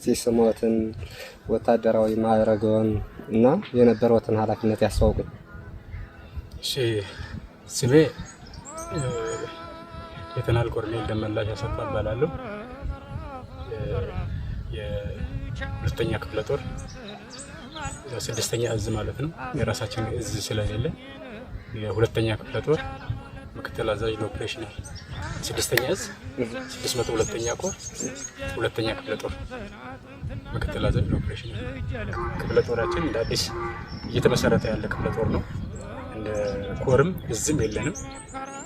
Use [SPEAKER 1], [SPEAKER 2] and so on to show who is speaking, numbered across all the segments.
[SPEAKER 1] ሲስሞትን ወታደራዊ ማዕረግን እና የነበረውትን ኃላፊነት ያስተዋውቁኝ።
[SPEAKER 2] እሺ ስሜ ሌተናል ኮሎኔል ደመላሽ አሰፋ እባላለሁ። የሁለተኛ ክፍለ ጦር ስድስተኛ እዝ ማለት ነው። የራሳችን እዝ ስለሌለ የሁለተኛ ክፍለ ጦር ምክትል አዛዥ ኦፕሬሽናል ስድስተኛ እዝ 602ኛ ኮር ሁለተኛ ክፍለ ጦር ምክትል አዛዥ ኦፕሬሽናል። ክፍለ ጦራችን እንደ አዲስ እየተመሰረተ ያለ ክፍለ ጦር ነው። እንደ ኮርም እዝም የለንም።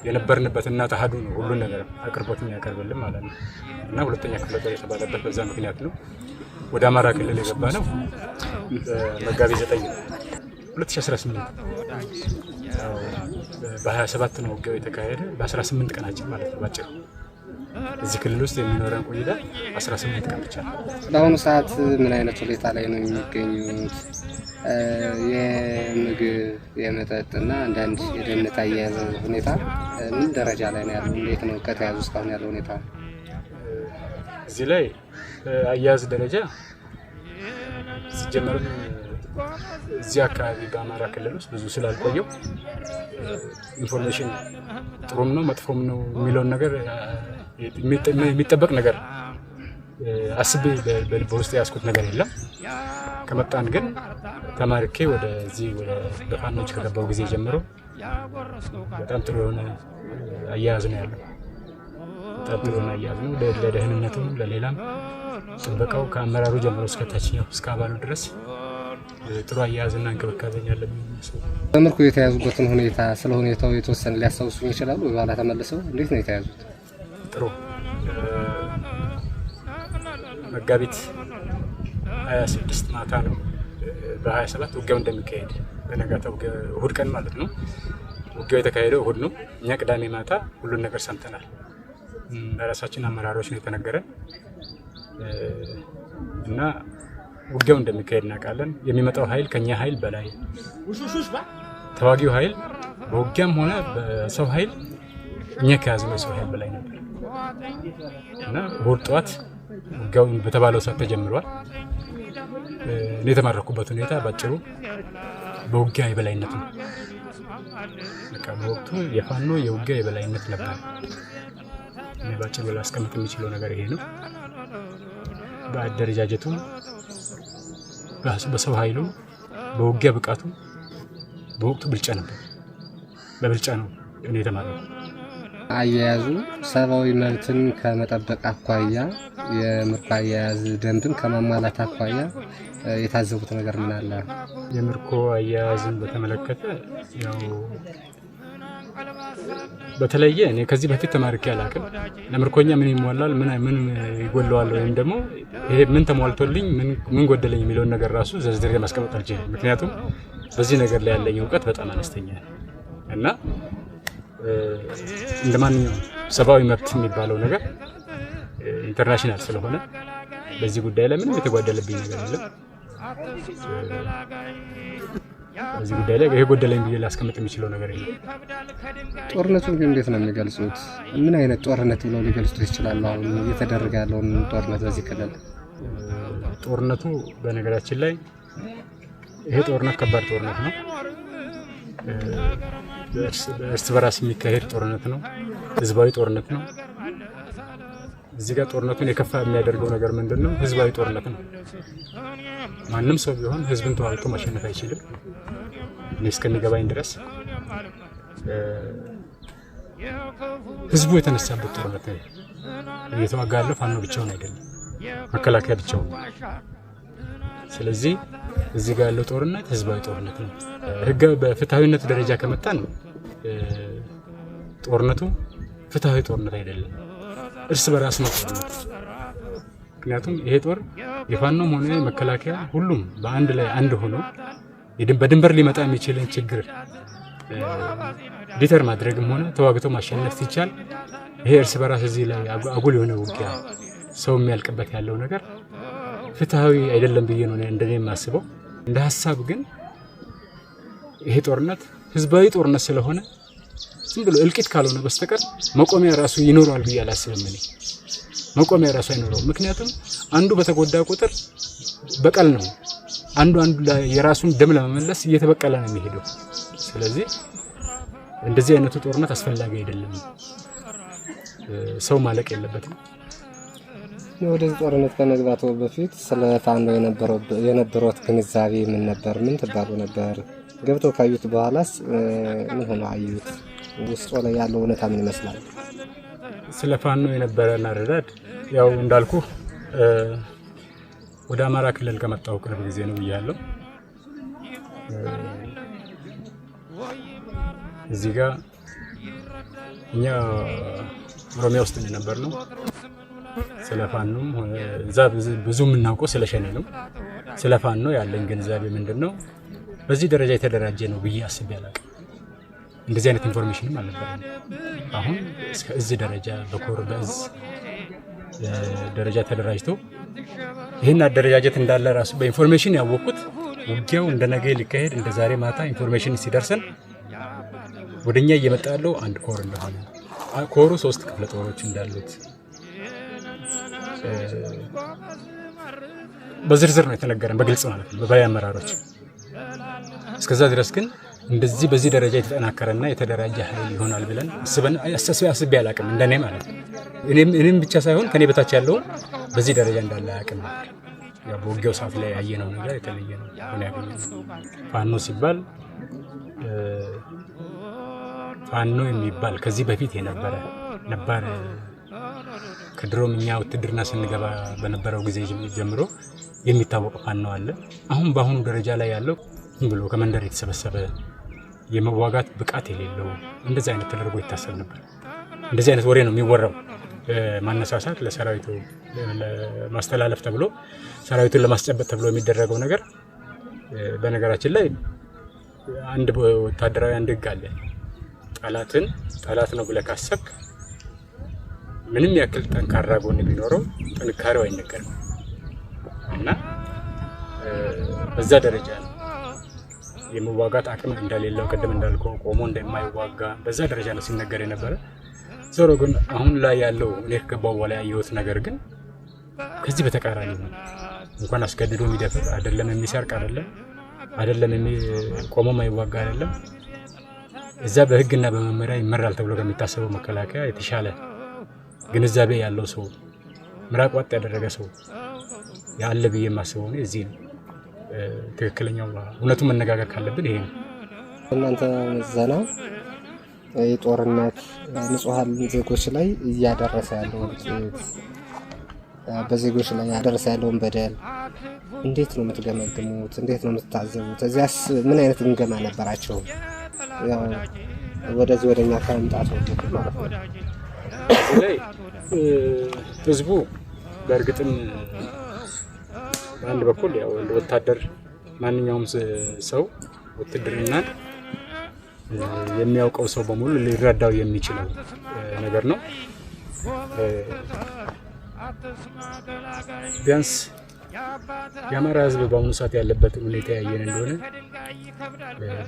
[SPEAKER 2] የነበርንበትና ተሃዱ ነው ሁሉ ነገር አቅርቦትን ያቀርብልን ማለት ነው። እና ሁለተኛ ክፍለ ጦር የተባለበት በዛ ምክንያት ነው። ወደ አማራ ክልል የገባ ነው መጋቢት 9 2018 በ27 ነው ውጊያው የተካሄደ። በ18 ቀናችን ማለት ነው ባጭሩ እዚህ ክልል ውስጥ የሚኖረን ቆይታ 18 ቀን ብቻ።
[SPEAKER 1] በአሁኑ ሰዓት ምን አይነት ሁኔታ ላይ ነው የሚገኙት? የምግብ የመጠጥና አንዳንድ የደህንነት አያያዝ ሁኔታ ምን ደረጃ ላይ ነው ያለው? እንዴት ነው ከተያዙ እስካሁን ያለው ሁኔታ?
[SPEAKER 2] እዚህ ላይ አያያዝ ደረጃ ሲጀመርም እዚህ አካባቢ በአማራ ክልል ውስጥ ብዙ ስላልቆየው ኢንፎርሜሽን ጥሩም ነው መጥፎም ነው የሚለውን ነገር የሚጠበቅ ነገር አስቤ በውስጥ ያስኩት ነገር የለም። ከመጣን ግን ተማርኬ ወደዚህ ወደ በፋኖች ከገባው ጊዜ ጀምሮ በጣም ጥሩ የሆነ አያያዝ ነው ያለው። በጣም ጥሩ የሆነ አያያዝ ነው ለደህንነቱም ለሌላም ጥበቃው ከአመራሩ ጀምሮ እስከ ታችኛው እስከ አባሉ ድረስ ጥሩ አያያዝና እንክብካቤ ያለው ነው።
[SPEAKER 1] በምርኮ የተያዙበትን ሁኔታ ስለ ሁኔታው የተወሰነ ሊያስታውሱኝ ይችላሉ? በኋላ ተመልሰው እንዴት ነው የተያዙት?
[SPEAKER 2] ጥሩ መጋቢት 26 ማታ ነው በ27 ውጊያው እንደሚካሄድ በነጋታው እሁድ ቀን ማለት ነው። ውጊያው የተካሄደው እሁድ ነው። እኛ ቅዳሜ ማታ ሁሉን ነገር ሰምተናል። በራሳችን አመራሮች ነው የተነገረን እና ውጊያው እንደሚካሄድ እናውቃለን። የሚመጣው ኃይል ከኛ ኃይል በላይ ተዋጊው ኃይል በውጊያም ሆነ በሰው ኃይል እኛ ከያዝነው ሰው ኃይል በላይ ነበር እና እሁድ ጠዋት ውጊያው በተባለው ሰዓት ተጀምሯል። እኔ የተማረኩበት ሁኔታ ባጭሩ በውጊያ የበላይነት ነው። በቃ በወቅቱ የፋኖ የውጊያ የበላይነት ነበር። እኔ ባጭሩ ላስቀምጥ የሚችለው ነገር ይሄ ነው። በአደረጃጀቱ በሰው ኃይሉ በውጊያ ብቃቱ በወቅቱ ብልጫ ነበር። በብልጫ ነው እኔ የተማረኩት።
[SPEAKER 1] አያያዙ ሰብአዊ መብትን ከመጠበቅ አኳያ የምርኮ አያያዝ ደንብን ከማሟላት አኳያ የታዘቡት ነገር ምን አለ?
[SPEAKER 2] የምርኮ አያያዝን በተመለከተ ያው በተለየ እኔ ከዚህ በፊት ተማርኬ አላውቅም። ለምርኮኛ ምን ይሟላል ምን ይጎለዋል ወይም ደግሞ ይሄ ምን ተሟልቶልኝ ምን ጎደለኝ የሚለውን ነገር ራሱ ዘርዝሬ ማስቀመጥ አልችልም። ምክንያቱም በዚህ ነገር ላይ ያለኝ እውቀት በጣም አነስተኛ እና እንደማንኛውም ሰብአዊ መብት የሚባለው ነገር ኢንተርናሽናል ስለሆነ በዚህ ጉዳይ ላይ ምንም የተጓደለብኝ ነገር የለም። በዚህ ጉዳይ ላይ ይሄ ጎደለኝ ብዬ ላስቀምጥ የሚችለው ነገር የለም።
[SPEAKER 1] ጦርነቱን ግን እንዴት ነው የሚገልጹት? ምን አይነት ጦርነት ብለው ሊገልጹት ይችላሉ? አሁን እየተደረገ ያለውን ጦርነት በዚህ ክልል
[SPEAKER 2] ጦርነቱ በነገራችን ላይ ይሄ ጦርነት ከባድ ጦርነት ነው። እርስ በራስ የሚካሄድ ጦርነት ነው። ህዝባዊ ጦርነት ነው። እዚህ ጋር ጦርነቱን የከፋ የሚያደርገው ነገር ምንድነው? ህዝባዊ ጦርነት ነው። ማንም ሰው ቢሆን ህዝብን ተዋግቶ ማሸነፍ አይችልም። እኔ እስከሚገባኝ ድረስ ህዝቡ የተነሳበት ጦርነት ነው። እየተዋጋ ያለው ፋኖ ብቻውን አይደለም፣ መከላከያ ብቻውን። ስለዚህ እዚህ ጋር ያለው ጦርነት ህዝባዊ ጦርነት ነው። በፍትሃዊነት ደረጃ ከመጣን ጦርነቱ ፍትሃዊ ጦርነት አይደለም፣ እርስ በራስ ነው ጦርነት። ምክንያቱም ይሄ ጦር የፋኖም ሆነ መከላከያ ሁሉም በአንድ ላይ አንድ ሆኖ በድንበር ሊመጣ የሚችልን ችግር ዲተር ማድረግም ሆነ ተዋግቶ ማሸነፍ ሲቻል ይሄ እርስ በራስ እዚህ ላይ አጉል የሆነ ውጊያ ሰው የሚያልቅበት ያለው ነገር ፍትሃዊ አይደለም ብዬ ነው እንደኔ የማስበው። እንደ ሐሳብ ግን ይሄ ጦርነት ህዝባዊ ጦርነት ስለሆነ ዝም ብሎ እልቂት ካልሆነ በስተቀር መቆሚያ ራሱ ይኖራል ብዬ አላስብም። መቆሚያ ራሱ አይኖረው። ምክንያቱም አንዱ በተጎዳ ቁጥር በቀል ነው፣ አንዱ የራሱን ደም ለመመለስ እየተበቀለ ነው የሚሄደው። ስለዚህ እንደዚህ አይነቱ ጦርነት አስፈላጊ አይደለም፣ ሰው ማለቅ የለበትም።
[SPEAKER 1] ወደዚህ ጦርነት ከመግባቱ በፊት ስለ ፋኖ የነበረው ግንዛቤ ምን ነበር? ምን ትባሉ ነበር? ገብተው ካዩት በኋላስ ምን ሆነ አዩት? ውስጡ ላይ ያለው እውነታ ምን ይመስላል?
[SPEAKER 2] ስለ ፋኖ የነበረና ረዳድ ያው እንዳልኩ ወደ አማራ ክልል ከመጣው ቅርብ ጊዜ ነው ብያለሁ። እዚህ ጋር እኛ ኦሮሚያ ውስጥ ነው። ስለ ፋኖ እዛ ብዙ የምናውቀው ስለ ሸኔ ነው። ስለ ፋኖ ያለን ግንዛቤ ምንድነው? በዚህ ደረጃ የተደራጀ ነው ብዬ አስቤ አላውቅም። እንደዚህ አይነት ኢንፎርሜሽንም አልነበረም። አሁን እስከ እዚህ ደረጃ በኮር በእዝ ደረጃ ተደራጅቶ ይህን አደረጃጀት እንዳለ ራሱ በኢንፎርሜሽን ያወቅኩት ውጊያው እንደነገ ሊካሄድ እንደ ዛሬ ማታ ኢንፎርሜሽን ሲደርሰን ወደኛ እየመጣ ያለው አንድ ኮር እንደሆነ ኮሩ 3 ክፍለ ጦሮች እንዳሉት በዝርዝር ነው የተነገረን፣ በግልጽ ማለት ነው በባይ አመራሮች። እስከዛ ድረስ ግን እንደዚህ በዚህ ደረጃ የተጠናከረና የተደራጀ ኃይል ይሆናል ብለን አስቤ አላቅም፣ እንደኔ ማለት ነው። እኔም ብቻ ሳይሆን ከኔ በታች ያለው በዚህ ደረጃ እንዳለ አያቅም ነበር። ያው በውጊያው ሰዓት ላይ ያየነው ነገር የተለየ ነው። ፋኖ ሲባል ፋኖ የሚባል ከዚህ በፊት የነበረ ነበር። ከድሮም እኛ ውትድርና ስንገባ በነበረው ጊዜ ጀምሮ የሚታወቅ ፋኖ አለ። አሁን በአሁኑ ደረጃ ላይ ያለው ብሎ ከመንደር የተሰበሰበ የመዋጋት ብቃት የሌለው እንደዚህ አይነት ተደርጎ ይታሰብ ነበር። እንደዚህ አይነት ወሬ ነው የሚወራው ማነሳሳት ለሰራዊቱ ለማስተላለፍ ተብሎ ሰራዊቱን ለማስጨበጥ ተብሎ የሚደረገው ነገር። በነገራችን ላይ አንድ ወታደራዊ አንድ ህግ አለ። ጠላት ነው ብለህ ካሰብክ ምንም ያክል ጠንካራ ጎን ቢኖረው ጥንካሬው አይነገርም እና በዛ ደረጃ ነው የመዋጋት አቅም እንደሌለው ቀደም እንዳልከው ቆሞ እንደማይዋጋ በዛ ደረጃ ነው ሲነገር የነበረ። ዞሮ ግን አሁን ላይ ያለው እኔ ከገባው በኋላ ያየሁት ነገር ግን ከዚህ በተቃራኒ ነው። እንኳን አስገድዶ የሚደፍር አይደለም፣ የሚሰርቅ አይደለም ቆሞ የማይዋጋ አይደለም። እዛ በህግና በመመሪያ ይመራል ተብሎ ከሚታሰበው መከላከያ የተሻለ ግንዛቤ ያለው ሰው ምራቅ ዋጥ ያደረገ ሰው ያለ ብዬ የማስበው ነው። እዚህ ነው ትክክለኛው እውነቱን መነጋገር ካለብን ይሄ ነው።
[SPEAKER 1] እናንተ ዘና የጦርነት ንጹሃን ዜጎች ላይ እያደረሰ ያለው በዜጎች ላይ ያደረሰ ያለውን በደል እንዴት ነው የምትገመግሙት? እንዴት ነው የምትታዘቡት? እዚያስ ምን አይነት ግምገማ ነበራቸው? ያው ወደዚህ ወደኛ ከመምጣቱ ማለት ነው።
[SPEAKER 2] ላይ ህዝቡ በእርግጥም በአንድ በኩል ያው እንደ ወታደር ማንኛውም ሰው ውትድርና የሚያውቀው ሰው በሙሉ ሊረዳው የሚችለው ነገር ነው። ቢያንስ የአማራ ህዝብ በአሁኑ ሰዓት ያለበት ሁኔታ ያየን እንደሆነ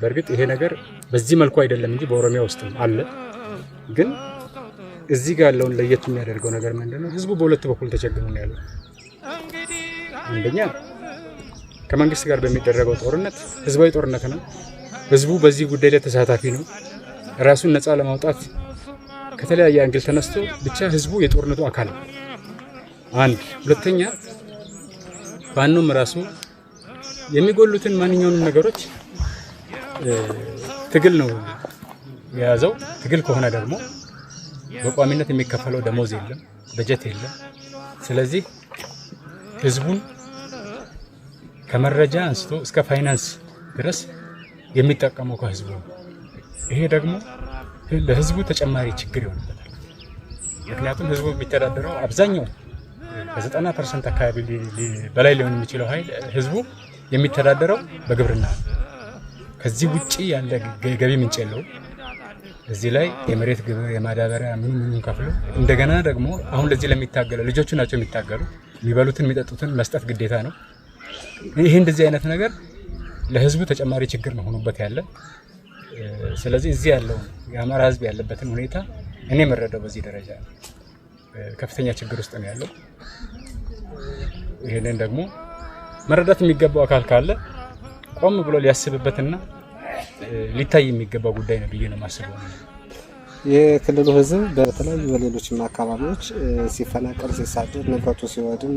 [SPEAKER 2] በእርግጥ ይሄ ነገር በዚህ መልኩ አይደለም እንጂ በኦሮሚያ ውስጥም አለ። ግን እዚህ ጋር ያለውን ለየት የሚያደርገው ነገር ምንድነው? ህዝቡ በሁለት በኩል ተቸግሮ ነው ያለው። አንደኛ ከመንግስት ጋር በሚደረገው ጦርነት ህዝባዊ ጦርነት ነው። ህዝቡ በዚህ ጉዳይ ላይ ተሳታፊ ነው። ራሱን ነፃ ለማውጣት ከተለያየ አንግል ተነስቶ ብቻ ህዝቡ የጦርነቱ አካል ነው። አንድ ሁለተኛ ፋኖም ራሱ የሚጎሉትን ማንኛውንም ነገሮች ትግል ነው የያዘው። ትግል ከሆነ ደግሞ በቋሚነት የሚከፈለው ደሞዝ የለም፣ በጀት የለም። ስለዚህ ህዝቡን ከመረጃ አንስቶ እስከ ፋይናንስ ድረስ የሚጠቀመው ከህዝቡ ነው። ይሄ ደግሞ ለህዝቡ ተጨማሪ ችግር ይሆንበታል። ምክንያቱም ህዝቡ የሚተዳደረው አብዛኛው ከ90% አካባቢ በላይ ሊሆን የሚችለው ኃይል ህዝቡ የሚተዳደረው በግብርና ነው። ከዚህ ውጪ ያለ ገቢ ምንጭ የለውም። እዚህ ላይ የመሬት ግብር የማዳበሪያ ምን ከፍሎ እንደገና ደግሞ አሁን ለዚህ ለሚታገሉ ልጆቹ ናቸው የሚታገሉ የሚበሉትን የሚጠጡትን መስጠት ግዴታ ነው። ይሄ እንደዚህ አይነት ነገር ለህዝቡ ተጨማሪ ችግር ነው ሆኖበት ያለ። ስለዚህ እዚህ ያለው የአማራ ህዝብ ያለበትን ሁኔታ እኔ መረዳው በዚህ ደረጃ ነው። ከፍተኛ ችግር ውስጥ ነው ያለው። ይሄንን ደግሞ መረዳት የሚገባው አካል ካለ ቆም ብሎ ሊያስብበትና ሊታይ የሚገባው ጉዳይ ነው ብዬ ነው የማስበው።
[SPEAKER 1] የክልሉ ህዝብ በተለያዩ በሌሎችም አካባቢዎች ሲፈናቀል፣ ሲሳደድ፣ ንብረቱ ሲወድም፣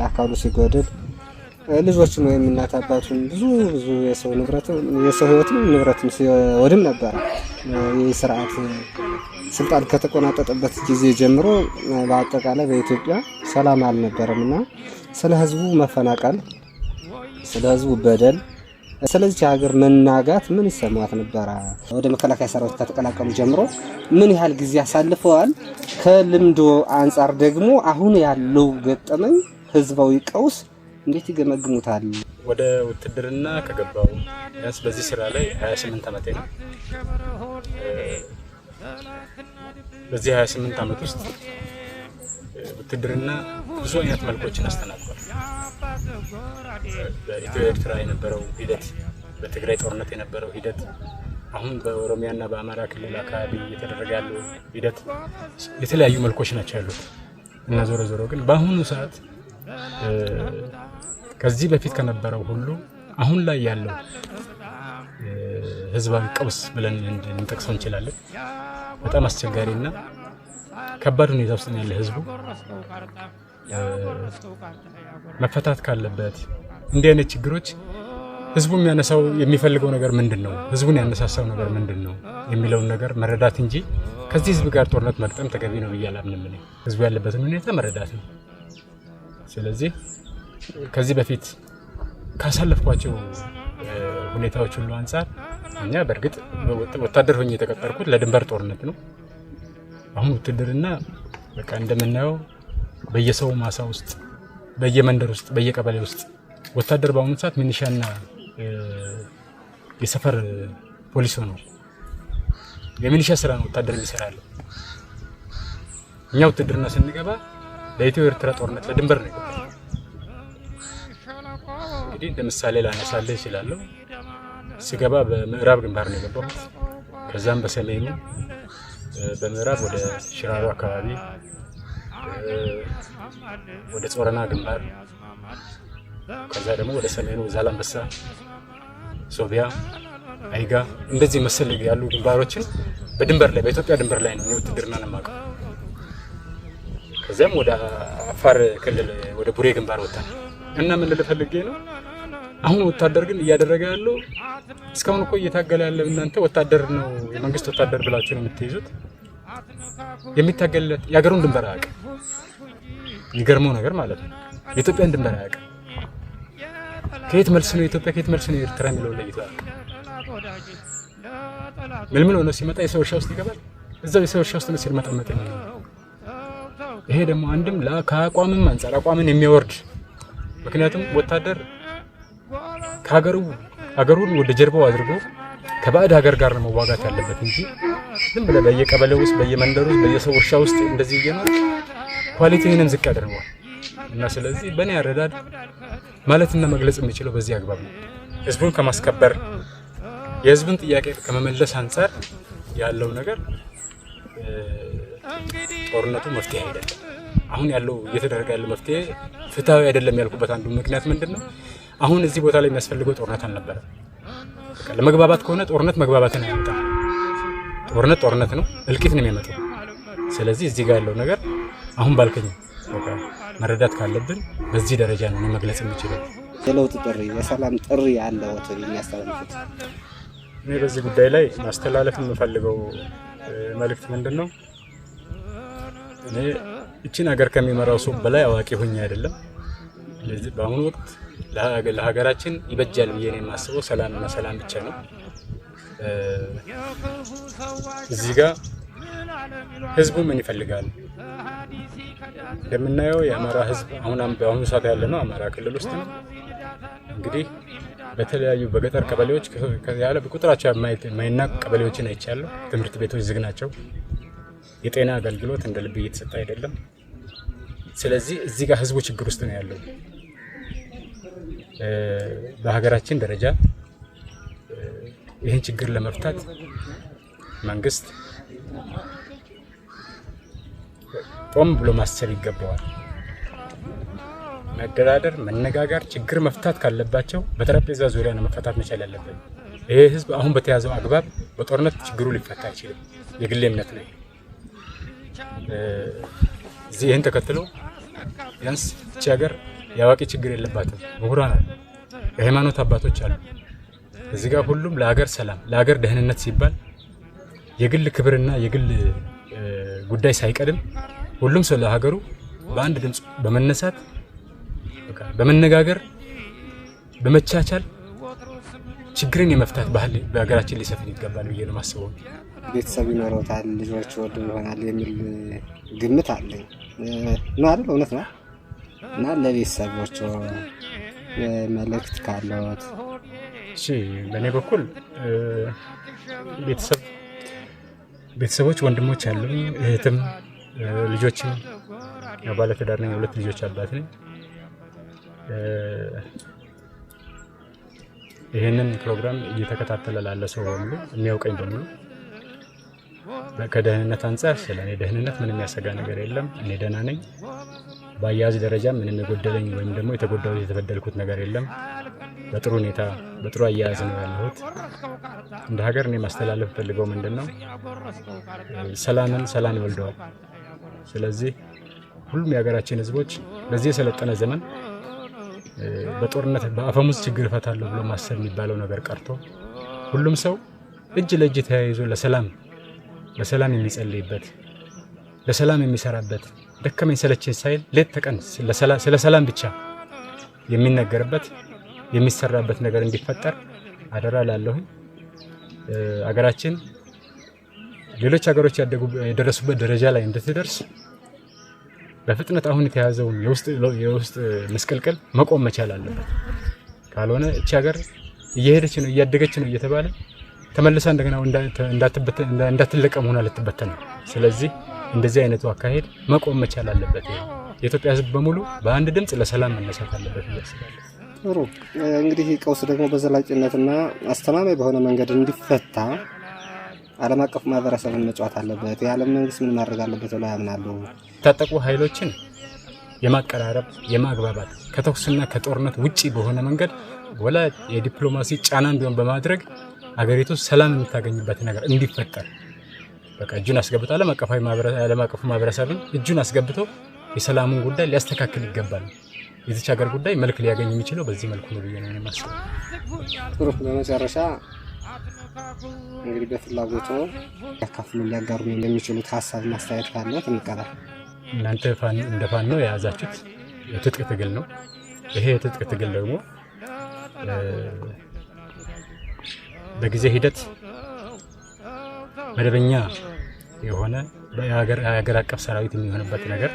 [SPEAKER 1] አካሉ ሲጎድል፣ ልጆችን ወይም እናት አባቱን ብዙ የሰው ህይወትም ንብረትም ሲወድም ነበር። ይህ ስርዓት ስልጣን ከተቆናጠጠበት ጊዜ ጀምሮ በአጠቃላይ በኢትዮጵያ ሰላም አልነበረም እና ስለ ህዝቡ መፈናቀል፣ ስለ ህዝቡ በደል፣ ስለዚህ ሀገር መናጋት ምን ይሰማት ነበር? ወደ መከላከያ ሰራዊት ከተቀላቀሉ ጀምሮ ምን ያህል ጊዜ አሳልፈዋል? ከልምዶ አንጻር ደግሞ አሁን ያለው ገጠመኝ ህዝባዊ ቀውስ እንዴት ይገመግሙታል?
[SPEAKER 2] ወደ ውትድርና ከገባው ቢያንስ በዚህ ስራ ላይ 28 ዓመቴ ነው። በዚህ 28 ዓመት ውስጥ ውትድርና ብዙ አይነት መልኮችን አስተናግዷል። በኢትዮ ኤርትራ የነበረው ሂደት፣ በትግራይ ጦርነት የነበረው ሂደት፣ አሁን በኦሮሚያና በአማራ ክልል አካባቢ እየተደረገ ያለው ሂደት የተለያዩ መልኮች ናቸው ያሉት እና ዞሮ ግን በአሁኑ ሰዓት ከዚህ በፊት ከነበረው ሁሉ አሁን ላይ ያለው ህዝባዊ ቀውስ ብለን ልንጠቅሰው እንችላለን። በጣም አስቸጋሪና ከባድ ሁኔታ ውስጥ ያለ ህዝቡ መፈታት ካለበት እንዲህ አይነት ችግሮች ህዝቡ የሚያነሳው የሚፈልገው ነገር ምንድነው፣ ህዝቡን ያነሳሳው ነገር ምንድነው የሚለውን ነገር መረዳት እንጂ ከዚህ ህዝብ ጋር ጦርነት መግጠም ተገቢ ነው ብዬ አላምንም። ህዝቡ ያለበትን ሁኔታ መረዳት ነው። ስለዚህ ከዚህ በፊት ካሳለፍኳቸው ሁኔታዎች ሁሉ አንፃር እኛ በእርግጥ ወታደር ሆኜ የተቀጠርኩት ለድንበር ጦርነት ነው። አሁን ውትድርና በቃ እንደምናየው በየሰው ማሳ ውስጥ፣ በየመንደር ውስጥ፣ በየቀበሌ ውስጥ ወታደር በአሁኑ ሰዓት ሚኒሻና የሰፈር ፖሊስ ነው። የሚኒሻ ስራ ነው ወታደር የሚሰራው። እኛ ውትድርና ስንገባ ለኢትዮ ኤርትራ ጦርነት ለድንበር ነው የገባው። እንግዲህ ለምሳሌ ላነሳልህ እችላለሁ። ስገባ በምዕራብ ግንባር ነው የገባው። ከዛም በሰሜኑ በምዕራብ ወደ ሽራሮ አካባቢ፣ ወደ ጾረና ግንባር፣ ከዛ ደግሞ ወደ ሰሜኑ ዛላምበሳ፣ ሶቢያ፣ አይጋ እንደዚህ መሰል ያሉ ግንባሮችን በድንበር ላይ በኢትዮጵያ ድንበር ላይ ነው ውትድርና የማውቀው። ከዛም ወደ አፋር ክልል ወደ ቡሬ ግንባር ወጣን እና ምን ልፈልጌ ነው አሁን ወታደር ግን እያደረገ ያለው እስካሁን እኮ እየታገለ ያለ እናንተ ወታደር ነው የመንግስት ወታደር ብላችሁ ነው የምትይዙት። የሚታገለት የሀገሩን ድንበር አያውቅም። የሚገርመው ነገር ማለት ነው የኢትዮጵያን ድንበር አያውቅም። ከየት መልስ ነው ኢትዮጵያ ከየት መልስ ነው ኤርትራ የሚለው ለይቶ አያውቅም። ምልምል ሆኖ ሲመጣ የሰው እርሻ ውስጥ ይገባል። እዛው የሰው እርሻ ውስጥ ነው ሲርመጠመጥ ነው። ይሄ ደግሞ አንድም ከአቋምም አንፃር አቋምን የሚያወርድ ምክንያቱም ወታደር ሀገሩን ወደ ጀርባው አድርጎ ከባዕድ ሀገር ጋር ነው መዋጋት ያለበት እንጂ ዝም ብለህ በየቀበሌው ውስጥ በየመንደሩ ውስጥ በየሰው እርሻ ውስጥ እንደዚህ እየኖር ኳሊቲህንም ዝቅ አድርጓል። እና ስለዚህ በእኔ አረዳድ ማለትና መግለጽ የሚችለው በዚህ አግባብ ነው። ህዝቡን ከማስከበር የህዝብን ጥያቄ ከመመለስ አንፃር ያለው ነገር ጦርነቱ መፍትሄ አይደለም። አሁን ያለው እየተደረገ ያለው መፍትሄ ፍትሃዊ አይደለም ያልኩበት አንዱ ምክንያት ምንድነው? አሁን እዚህ ቦታ ላይ የሚያስፈልገው ጦርነት አልነበረም። ለመግባባት ከሆነ ጦርነት መግባባትን አያመጣም። ጦርነት ነው፣ እልቂት ነው የሚያመጣው። ስለዚህ እዚህ ጋር ያለው ነገር አሁን ባልከኝ መረዳት ካለብን በዚህ ደረጃ ነው መግለጽ የሚችለው።
[SPEAKER 1] የለውጥ ጥሪ፣ የሰላም ጥሪ ያለው የሚያስተላልፉት
[SPEAKER 2] እኔ በዚህ ጉዳይ ላይ ማስተላለፍ የምፈልገው መልእክት ምንድነው? እኔ እቺን ሀገር ከሚመራው ሰው በላይ አዋቂ ሆኜ አይደለም። ስለዚህ በአሁኑ ወቅት ለሀገራችን ይበጃል ብዬ ነው የማስበው ሰላምና ሰላም ብቻ ነው። እዚህ ጋር ህዝቡ ምን ይፈልጋል? እንደምናየው የአማራ ህዝብ በአሁኑ ሰዓት ያለ ነው አማራ ክልል ውስጥ ነው። እንግዲህ በተለያዩ በገጠር ቀበሌዎች ያለ በቁጥራቸው የማይናቅ ቀበሌዎችን አይቻለሁ። ትምህርት ቤቶች ዝግ ናቸው። የጤና አገልግሎት እንደ ልብ እየተሰጠ አይደለም። ስለዚህ እዚህ ጋር ህዝቡ ችግር ውስጥ ነው ያለው። በሀገራችን ደረጃ ይህን ችግር ለመፍታት መንግስት ቆም ብሎ ማሰብ ይገባዋል። መደራደር፣ መነጋገር፣ ችግር መፍታት ካለባቸው በጠረጴዛ ዙሪያ ነው መፈታት መቻል ያለበት። ይሄ ህዝብ አሁን በተያዘው አግባብ በጦርነት ችግሩ ሊፈታ አይችልም። የግል እምነት ነው። ይህን ተከትሎ ቢያንስ እቺ ሀገር የአዋቂ ችግር የለባትም። ምሁራን አሉ፣ የሃይማኖት አባቶች አሉ። እዚህ ጋር ሁሉም ለሀገር ሰላም፣ ለሀገር ደህንነት ሲባል የግል ክብርና የግል ጉዳይ ሳይቀድም ሁሉም ሰው ለሀገሩ በአንድ ድምፅ በመነሳት በመነጋገር በመቻቻል ችግርን የመፍታት ባህል በሀገራችን ሊሰፍን ይገባል ብዬ ነው የማስበው።
[SPEAKER 1] ቤተሰብ ይኖረውታል፣ ልጆች ወልዶ ይሆናል የሚል ግምት አለኝ ነው አይደል? እውነት ነው። እና ለቤተሰቦቹ መልእክት ካለዎት?
[SPEAKER 2] እሺ፣ በእኔ በኩል ቤተሰቦች ወንድሞች አሉኝ፣ እህትም ልጆችም፣ ባለትዳር ነኝ፣ 2 ልጆች አባት ነኝ። ይህንን ፕሮግራም እየተከታተለ ላለ ሰው በሙሉ የሚያውቀኝ በሙሉ ከደህንነት አንጻር ስለ እኔ ደህንነት ምንም ያሰጋ ነገር የለም። እኔ ደህና ነኝ። በአያያዝ ደረጃ ምንም የጎደለኝ ወይም ደግሞ የተጎዳሁት የተበደልኩት ነገር የለም። በጥሩ ሁኔታ በጥሩ አያያዝ ነው ያለሁት። እንደ ሀገር እኔ ማስተላለፍ ፈልገው ምንድነው ሰላም ይወልደዋል። ስለዚህ ሁሉም የሀገራችን ህዝቦች በዚህ የሰለጠነ ዘመን በጦርነት በአፈሙዝ ችግር እፈታለሁ ብሎ ማሰብ የሚባለው ነገር ቀርቶ ሁሉም ሰው እጅ ለእጅ ተያይዞ ለሰላም የሚጸልይበት፣ ለሰላም የሚሰራበት፣ ደከመኝ ሰለቸኝ ሳይል ሌት ተቀን ስለ ሰላም ብቻ የሚነገርበት የሚሰራበት ነገር እንዲፈጠር አደራ ላለሁ። አገራችን ሌሎች ሀገሮች የደረሱበት ደረጃ ላይ እንድትደርስ በፍጥነት አሁን የተያዘውን የውስጥ መስቀልቀል መቆም መቻል አለበት። ካልሆነ እቺ ሀገር እየሄደች ነው እያደገች ነው እየተባለ ተመልሳ እንደገና እንዳትለቀም ሆና ልትበተን ነው። ስለዚህ እንደዚህ አይነቱ አካሄድ መቆም መቻል አለበት። የኢትዮጵያ ህዝብ በሙሉ በአንድ ድምፅ ለሰላም መነሳት አለበት ይመስላል።
[SPEAKER 1] ጥሩ። እንግዲህ ቀውስ ደግሞ በዘላቂነትና አስተማማኝ በሆነ መንገድ እንዲፈታ ዓለም አቀፍ ማህበረሰብን መጫወት አለበት። የዓለም መንግስት ምን ማድረግ አለበት ብለው ያምናሉ?
[SPEAKER 2] የታጠቁ ኃይሎችን የማቀራረብ የማግባባት ከተኩስና ከጦርነት ውጪ በሆነ መንገድ ወላ የዲፕሎማሲ ጫና እንዲሆን በማድረግ አገሪቱ ሰላም የምታገኝበት ነገር እንዲፈጠር በቃ እጁን አስገብቶ ዓለም አቀፉ ማህበረሰብን እጁን አስገብቶ የሰላሙን ጉዳይ ሊያስተካክል ይገባል። የዚች ሀገር ጉዳይ መልክ ሊያገኝ የሚችለው በዚህ መልኩ ነው ብዬ ነው የማስበው።
[SPEAKER 1] ጥሩ። በመጨረሻ እንግዲህ በፍላጎቱ ያካፍሉ ሊያጋሩ የሚችሉት ሀሳብ ማስተያየት ካለ እንቀበል።
[SPEAKER 2] እናንተ እንደ ፋኖ የያዛችሁት የትጥቅ ትግል ነው። ይሄ የትጥቅ ትግል ደግሞ በጊዜ ሂደት መደበኛ የሆነ የሀገር አቀፍ ሰራዊት የሚሆንበት ነገር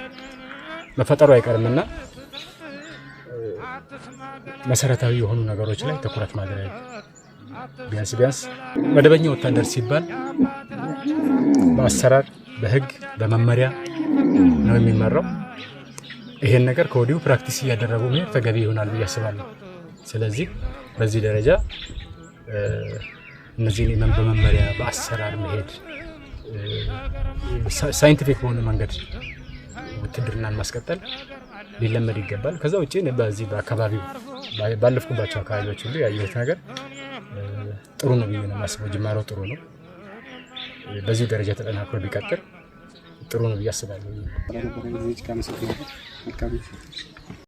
[SPEAKER 2] መፈጠሩ አይቀርምና መሰረታዊ የሆኑ ነገሮች ላይ ትኩረት ማድረግ ቢያንስ መደበኛ ወታደር ሲባል በአሰራር በህግ በመመሪያ ነው የሚመራው። ይሄን ነገር ከወዲሁ ፕራክቲስ እያደረጉ መሄድ ተገቢ ይሆናል ብዬ አስባለሁ። ስለዚህ በዚህ ደረጃ እነዚህ በመመሪያ በአሰራር መሄድ ሳይንቲፊክ በሆነ መንገድ ውትድርናን ማስቀጠል ሊለመድ ይገባል። ከዛ ውጪ በዚህ በአካባቢው ባለፍኩባቸው አካባቢዎች ሁሉ ያየሁት ነገር ጥሩ ነው ብዬ ነው የማስበው። ጅማሬው ጥሩ ነው። በዚህ ደረጃ ተጠናክሮ ቢቀጥል ጥሩ ነው ብዬ አስባለሁ።